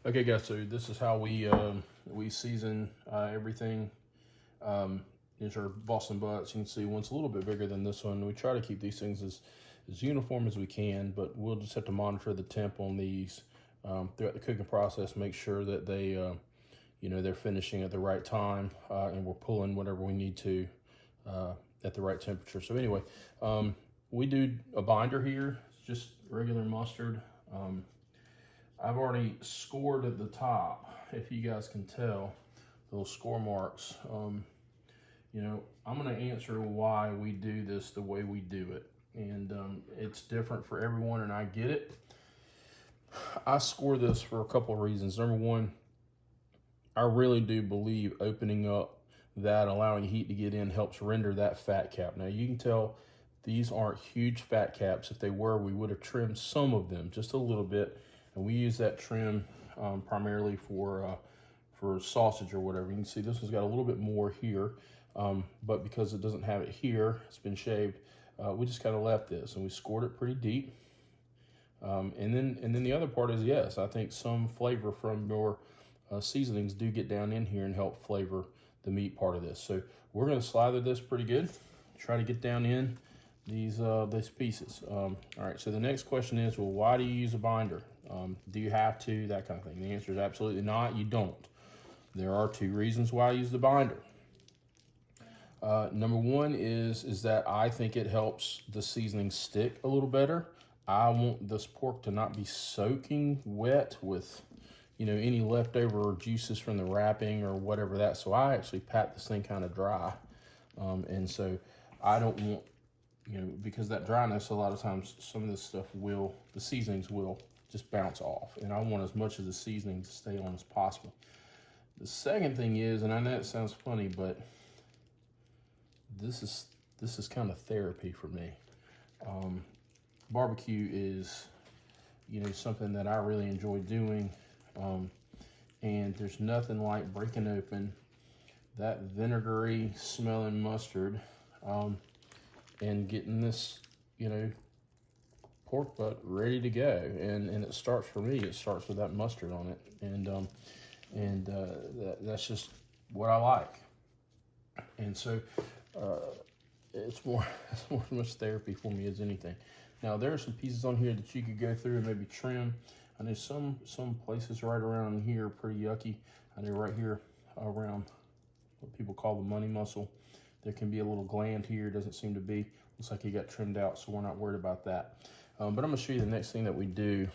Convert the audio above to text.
Okay, guys. So this is how we season everything. These are Boston butts. You can see one's a little bit bigger than this one. We try to keep these things as uniform as we can, but we'll just have to monitor the temp on these throughout the cooking process. Make sure that they're finishing at the right time, and we're pulling whatever we need to at the right temperature. So anyway, we do a binder here. It's just regular mustard. I've already scored at the top, if you guys can tell, those score marks. I'm going to answer why we do this the way we do it. And it's different for everyone, and I get it. I score this for a couple of reasons. Number one, I really do believe opening up that, allowing heat to get in, helps render that fat cap. Now, you can tell these aren't huge fat caps. If they were, we would have trimmed some of them, just a little bit. And we use that trim primarily for sausage or whatever. You can see this one's got a little bit more here, but because it doesn't have it here, it's been shaved. We just kind of left this, and we scored it pretty deep. And then the other part is, yes, I think some flavor from your seasonings do get down in here and help flavor the meat part of this. So we're going to slather this pretty good. Try to get down in these pieces. All right, so the next question is, well, why do you use a binder? Do you have to? That kind of thing. The answer is absolutely not. You don't. There are two reasons why I use the binder. Number one is that I think it helps the seasoning stick a little better. I want this pork to not be soaking wet with, any leftover juices from the wrapping or whatever that. So I actually pat this thing kind of dry. And so I don't want, because that dryness, a lot of times some of this stuff the seasonings will just bounce off. And I want as much of the seasoning to stay on as possible. The second thing is, and I know it sounds funny, but this is kind of therapy for me. Barbecue is, something that I really enjoy doing. And there's nothing like breaking open that vinegary smelling mustard and getting this, pork butt ready to go. And it starts, for me, it starts with that mustard on it. And that's just what I like. And so it's more as much therapy for me as anything. Now, there are some pieces on here that you could go through and maybe trim. I know some places right around here are pretty yucky. I know right here around what people call the money muscle, there can be a little gland here. Doesn't seem to be. Looks like it got trimmed out, so we're not worried about that. But I'm going to show you the next thing that we do.